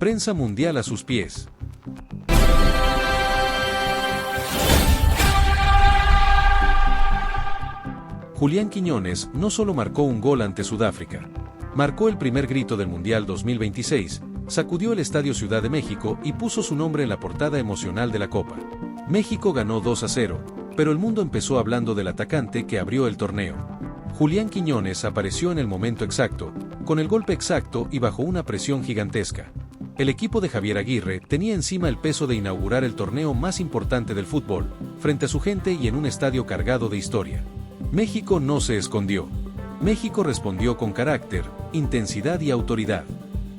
prensa mundial a sus pies. Julián Quiñones no solo marcó un gol ante Sudáfrica, marcó el primer grito del Mundial 2026, sacudió el Estadio Ciudad de México y puso su nombre en la portada emocional de la Copa. México ganó 2-0, pero el mundo empezó hablando del atacante que abrió el torneo. Julián Quiñones apareció en el momento exacto, con el golpe exacto y bajo una presión gigantesca. El equipo de Javier Aguirre tenía encima el peso de inaugurar el torneo más importante del fútbol, frente a su gente y en un estadio cargado de historia. México no se escondió. México respondió con carácter, intensidad y autoridad.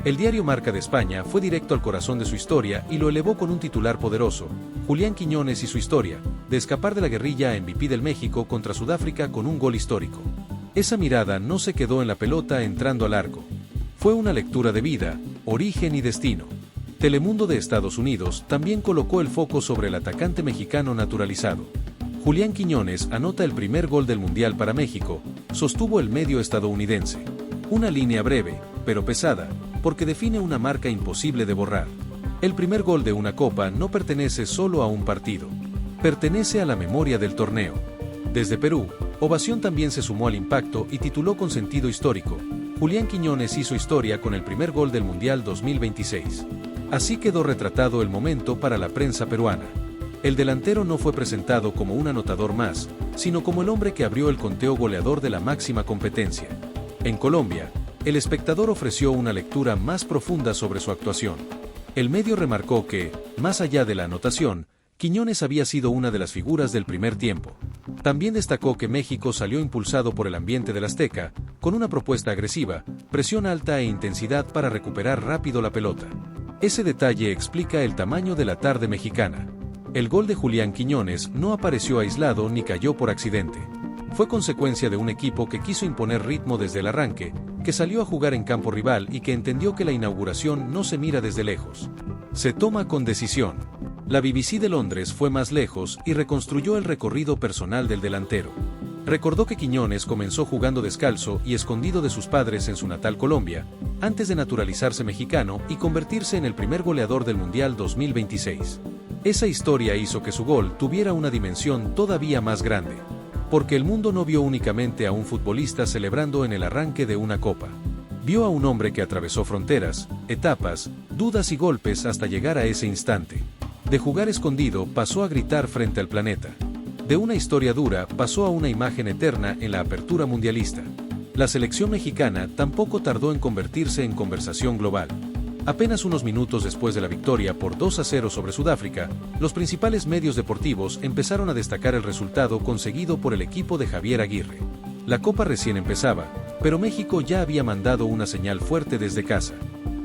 El diario Marca de España fue directo al corazón de su historia y lo elevó con un titular poderoso: Julián Quiñones y su historia, de escapar de la guerrilla a MVP del México contra Sudáfrica con un gol histórico. Esa mirada no se quedó en la pelota entrando al arco. Fue una lectura de vida, origen y destino. Telemundo de Estados Unidos también colocó el foco sobre el atacante mexicano naturalizado. Julián Quiñones anota el primer gol del Mundial para México, sostuvo el medio estadounidense. Una línea breve, pero pesada, porque define una marca imposible de borrar. El primer gol de una copa no pertenece solo a un partido. Pertenece a la memoria del torneo. Desde Perú, Ovación también se sumó al impacto y tituló con sentido histórico: Julián Quiñones hizo historia con el primer gol del Mundial 2026. Así quedó retratado el momento para la prensa peruana. El delantero no fue presentado como un anotador más, sino como el hombre que abrió el conteo goleador de la máxima competencia. En Colombia, el espectador ofreció una lectura más profunda sobre su actuación. El medio remarcó que, más allá de la anotación, Quiñones había sido una de las figuras del primer tiempo. También destacó que México salió impulsado por el ambiente del Azteca, con una propuesta agresiva, presión alta e intensidad para recuperar rápido la pelota. Ese detalle explica el tamaño de la tarde mexicana. El gol de Julián Quiñones no apareció aislado ni cayó por accidente. Fue consecuencia de un equipo que quiso imponer ritmo desde el arranque, que salió a jugar en campo rival y que entendió que la inauguración no se mira desde lejos. Se toma con decisión. La BBC de Londres fue más lejos y reconstruyó el recorrido personal del delantero. Recordó que Quiñones comenzó jugando descalzo y escondido de sus padres en su natal Colombia, antes de naturalizarse mexicano y convertirse en el primer goleador del Mundial 2026. Esa historia hizo que su gol tuviera una dimensión todavía más grande. Porque el mundo no vio únicamente a un futbolista celebrando en el arranque de una copa. Vio a un hombre que atravesó fronteras, etapas, dudas y golpes hasta llegar a ese instante. De jugar escondido pasó a gritar frente al planeta. De una historia dura pasó a una imagen eterna en la apertura mundialista. La selección mexicana tampoco tardó en convertirse en conversación global. Apenas unos minutos después de la victoria por 2-0 sobre Sudáfrica, los principales medios deportivos empezaron a destacar el resultado conseguido por el equipo de Javier Aguirre. La Copa recién empezaba, pero México ya había mandado una señal fuerte desde casa.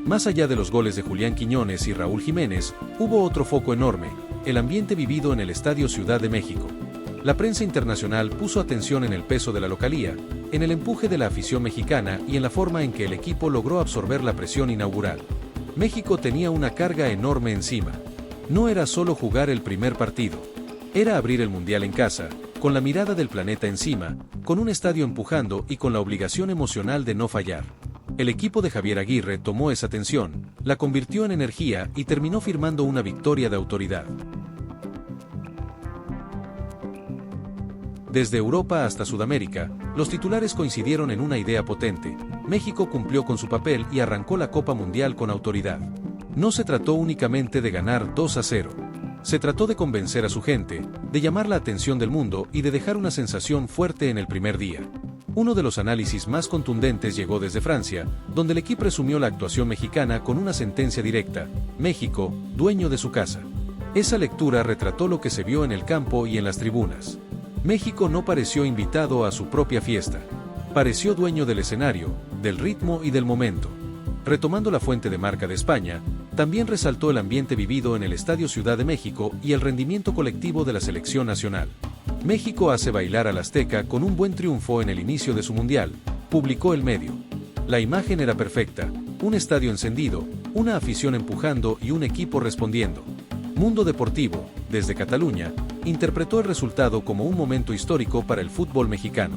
Más allá de los goles de Julián Quiñones y Raúl Jiménez, hubo otro foco enorme: el ambiente vivido en el Estadio Ciudad de México. La prensa internacional puso atención en el peso de la localía, en el empuje de la afición mexicana y en la forma en que el equipo logró absorber la presión inaugural. México tenía una carga enorme encima. No era solo jugar el primer partido. Era abrir el Mundial en casa, con la mirada del planeta encima, con un estadio empujando y con la obligación emocional de no fallar. El equipo de Javier Aguirre tomó esa tensión, la convirtió en energía y terminó firmando una victoria de autoridad. Desde Europa hasta Sudamérica, los titulares coincidieron en una idea potente: México cumplió con su papel y arrancó la Copa Mundial con autoridad. No se trató únicamente de ganar 2-0. Se trató de convencer a su gente, de llamar la atención del mundo y de dejar una sensación fuerte en el primer día. Uno de los análisis más contundentes llegó desde Francia, donde el equipo resumió la actuación mexicana con una sentencia directa: México, dueño de su casa. Esa lectura retrató lo que se vio en el campo y en las tribunas. México no pareció invitado a su propia fiesta. Pareció dueño del escenario, del ritmo y del momento. Retomando la fuente de Marca de España, también resaltó el ambiente vivido en el Estadio Ciudad de México y el rendimiento colectivo de la selección nacional. México hace bailar al Azteca con un buen triunfo en el inicio de su Mundial, publicó el medio. La imagen era perfecta: un estadio encendido, una afición empujando y un equipo respondiendo. Mundo Deportivo, desde Cataluña, interpretó el resultado como un momento histórico para el fútbol mexicano.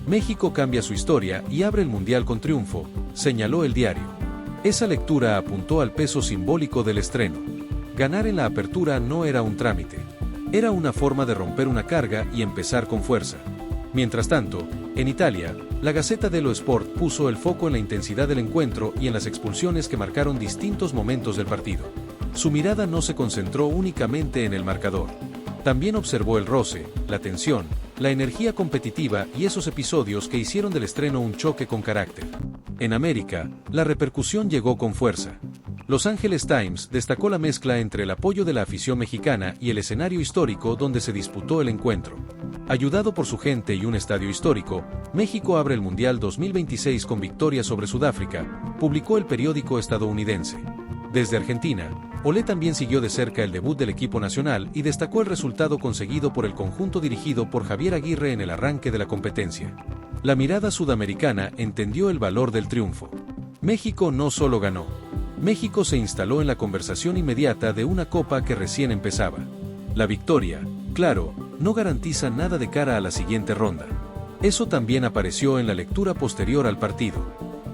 México cambia su historia y abre el Mundial con triunfo, señaló el diario. Esa lectura apuntó al peso simbólico del estreno. Ganar en la apertura no era un trámite. Era una forma de romper una carga y empezar con fuerza. Mientras tanto, en Italia, la Gazzetta dello Sport puso el foco en la intensidad del encuentro y en las expulsiones que marcaron distintos momentos del partido. Su mirada no se concentró únicamente en el marcador. También observó el roce, la tensión, la energía competitiva y esos episodios que hicieron del estreno un choque con carácter. En América, la repercusión llegó con fuerza. Los Angeles Times destacó la mezcla entre el apoyo de la afición mexicana y el escenario histórico donde se disputó el encuentro. Ayudado por su gente y un estadio histórico, México abre el Mundial 2026 con victoria sobre Sudáfrica, publicó el periódico estadounidense. Desde Argentina, Olé también siguió de cerca el debut del equipo nacional y destacó el resultado conseguido por el conjunto dirigido por Javier Aguirre en el arranque de la competencia. La mirada sudamericana entendió el valor del triunfo. México no solo ganó. México se instaló en la conversación inmediata de una copa que recién empezaba. La victoria, claro, no garantiza nada de cara a la siguiente ronda. Eso también apareció en la lectura posterior al partido.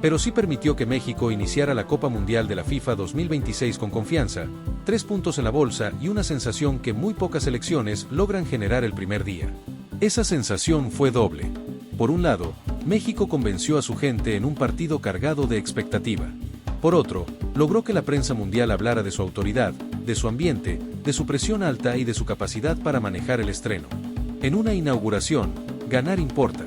Pero sí permitió que México iniciara la Copa Mundial de la FIFA 2026 con confianza, 3 puntos en la bolsa y una sensación que muy pocas selecciones logran generar el primer día. Esa sensación fue doble. Por un lado, México convenció a su gente en un partido cargado de expectativa. Por otro, logró que la prensa mundial hablara de su autoridad, de su ambiente, de su presión alta y de su capacidad para manejar el estreno. En una inauguración, ganar importa,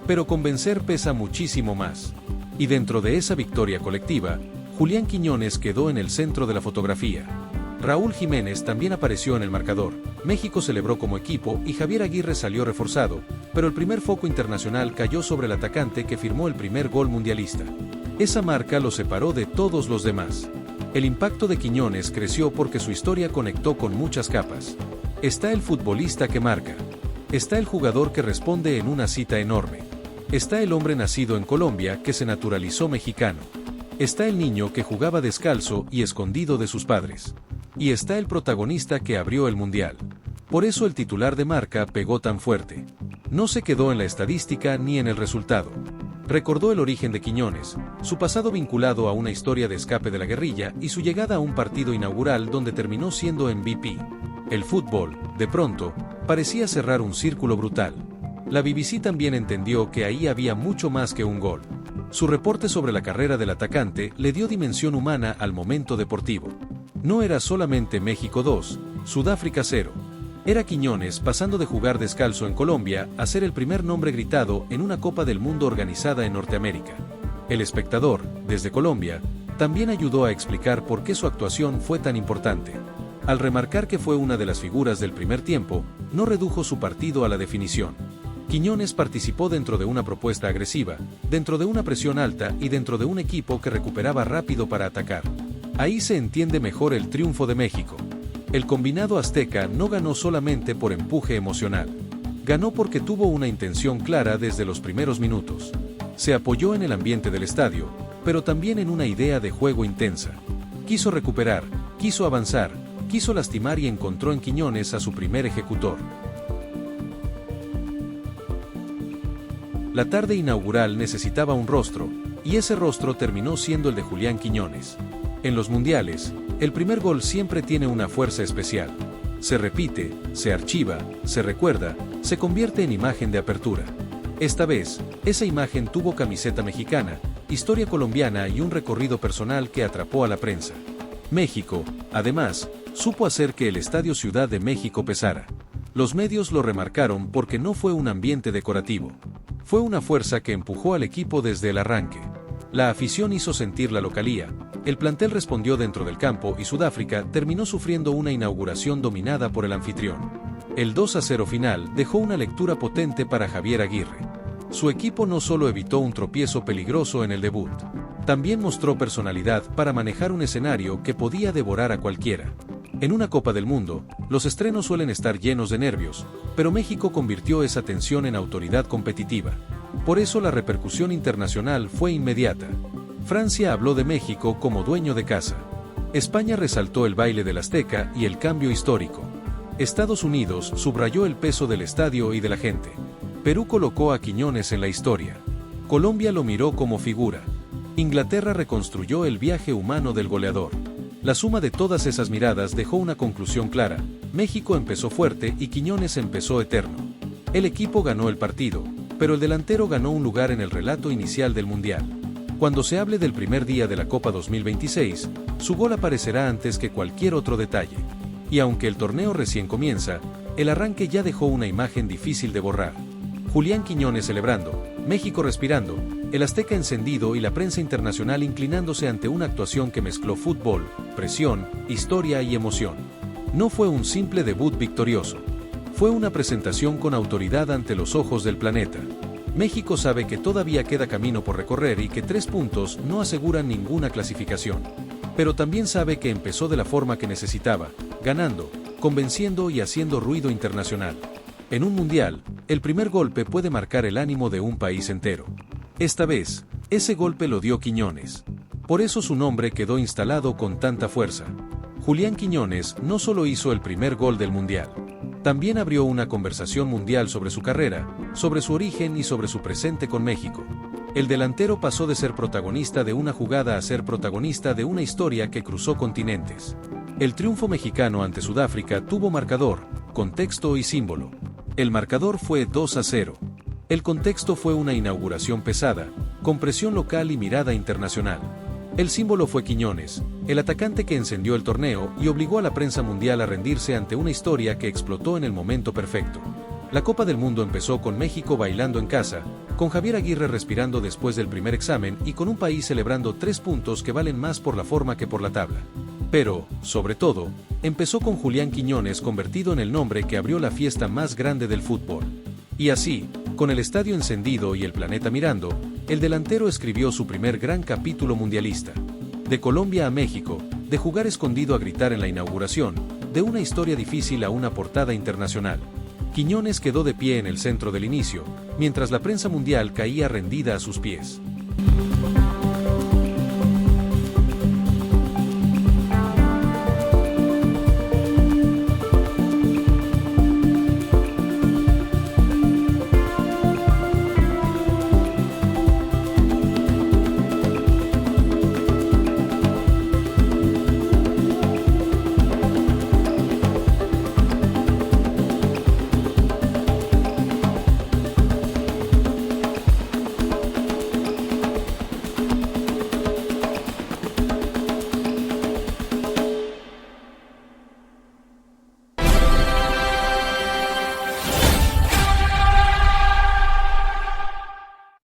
pero convencer pesa muchísimo más. Y dentro de esa victoria colectiva, Julián Quiñones quedó en el centro de la fotografía. Raúl Jiménez también apareció en el marcador, México celebró como equipo y Javier Aguirre salió reforzado, pero el primer foco internacional cayó sobre el atacante que firmó el primer gol mundialista. Esa marca lo separó de todos los demás. El impacto de Quiñones creció porque su historia conectó con muchas capas. Está el futbolista que marca. Está el jugador que responde en una cita enorme. Está el hombre nacido en Colombia que se naturalizó mexicano. Está el niño que jugaba descalzo y escondido de sus padres. Y está el protagonista que abrió el mundial. Por eso el titular de marca pegó tan fuerte. No se quedó en la estadística ni en el resultado. Recordó el origen de Quiñones, su pasado vinculado a una historia de escape de la guerrilla y su llegada a un partido inaugural donde terminó siendo MVP. El fútbol, de pronto, parecía cerrar un círculo brutal. La BBC también entendió que ahí había mucho más que un gol. Su reporte sobre la carrera del atacante le dio dimensión humana al momento deportivo. No era solamente México 2, Sudáfrica 0. Era Quiñones pasando de jugar descalzo en Colombia a ser el primer nombre gritado en una Copa del Mundo organizada en Norteamérica. El espectador, desde Colombia, también ayudó a explicar por qué su actuación fue tan importante. Al remarcar que fue una de las figuras del primer tiempo, no redujo su partido a la definición. Quiñones participó dentro de una propuesta agresiva, dentro de una presión alta y dentro de un equipo que recuperaba rápido para atacar. Ahí se entiende mejor el triunfo de México. El combinado azteca no ganó solamente por empuje emocional. Ganó porque tuvo una intención clara desde los primeros minutos. Se apoyó en el ambiente del estadio, pero también en una idea de juego intensa. Quiso recuperar, quiso avanzar, quiso lastimar y encontró en Quiñones a su primer ejecutor. La tarde inaugural necesitaba un rostro, y ese rostro terminó siendo el de Julián Quiñones. En los mundiales, el primer gol siempre tiene una fuerza especial. Se repite, se archiva, se recuerda, se convierte en imagen de apertura. Esta vez, esa imagen tuvo camiseta mexicana, historia colombiana y un recorrido personal que atrapó a la prensa. México, además, supo hacer que el Estadio Ciudad de México pesara. Los medios lo remarcaron porque no fue un ambiente decorativo. Fue una fuerza que empujó al equipo desde el arranque. La afición hizo sentir la localía, el plantel respondió dentro del campo y Sudáfrica terminó sufriendo una inauguración dominada por el anfitrión. El 2-0 final dejó una lectura potente para Javier Aguirre. Su equipo no solo evitó un tropiezo peligroso en el debut, también mostró personalidad para manejar un escenario que podía devorar a cualquiera. En una Copa del Mundo, los estrenos suelen estar llenos de nervios, pero México convirtió esa tensión en autoridad competitiva. Por eso la repercusión internacional fue inmediata. Francia habló de México como dueño de casa. España resaltó el baile del Azteca y el cambio histórico. Estados Unidos subrayó el peso del estadio y de la gente. Perú colocó a Quiñones en la historia. Colombia lo miró como figura. Inglaterra reconstruyó el viaje humano del goleador. La suma de todas esas miradas dejó una conclusión clara: México empezó fuerte y Quiñones empezó eterno. El equipo ganó el partido, pero el delantero ganó un lugar en el relato inicial del Mundial. Cuando se hable del primer día de la Copa 2026, su gol aparecerá antes que cualquier otro detalle. Y aunque el torneo recién comienza, el arranque ya dejó una imagen difícil de borrar. Julián Quiñones celebrando, México respirando, el Azteca encendido y la prensa internacional inclinándose ante una actuación que mezcló fútbol, presión, historia y emoción. No fue un simple debut victorioso. Fue una presentación con autoridad ante los ojos del planeta. México sabe que todavía queda camino por recorrer y que 3 puntos no aseguran ninguna clasificación. Pero también sabe que empezó de la forma que necesitaba, ganando, convenciendo y haciendo ruido internacional. En un mundial, el primer golpe puede marcar el ánimo de un país entero. Esta vez, ese golpe lo dio Quiñones. Por eso su nombre quedó instalado con tanta fuerza. Julián Quiñones no solo hizo el primer gol del mundial, también abrió una conversación mundial sobre su carrera, sobre su origen y sobre su presente con México. El delantero pasó de ser protagonista de una jugada a ser protagonista de una historia que cruzó continentes. El triunfo mexicano ante Sudáfrica tuvo marcador, contexto y símbolo. El marcador fue 2-0. El contexto fue una inauguración pesada, con presión local y mirada internacional. El símbolo fue Quiñones, el atacante que encendió el torneo y obligó a la prensa mundial a rendirse ante una historia que explotó en el momento perfecto. La Copa del Mundo empezó con México bailando en casa, con Javier Aguirre respirando después del primer examen y con un país celebrando 3 puntos que valen más por la forma que por la tabla. Pero, sobre todo, empezó con Julián Quiñones convertido en el nombre que abrió la fiesta más grande del fútbol. Y así, con el estadio encendido y el planeta mirando, el delantero escribió su primer gran capítulo mundialista. De Colombia a México, de jugar escondido a gritar en la inauguración, de una historia difícil a una portada internacional. Quiñones quedó de pie en el centro del inicio, mientras la prensa mundial caía rendida a sus pies.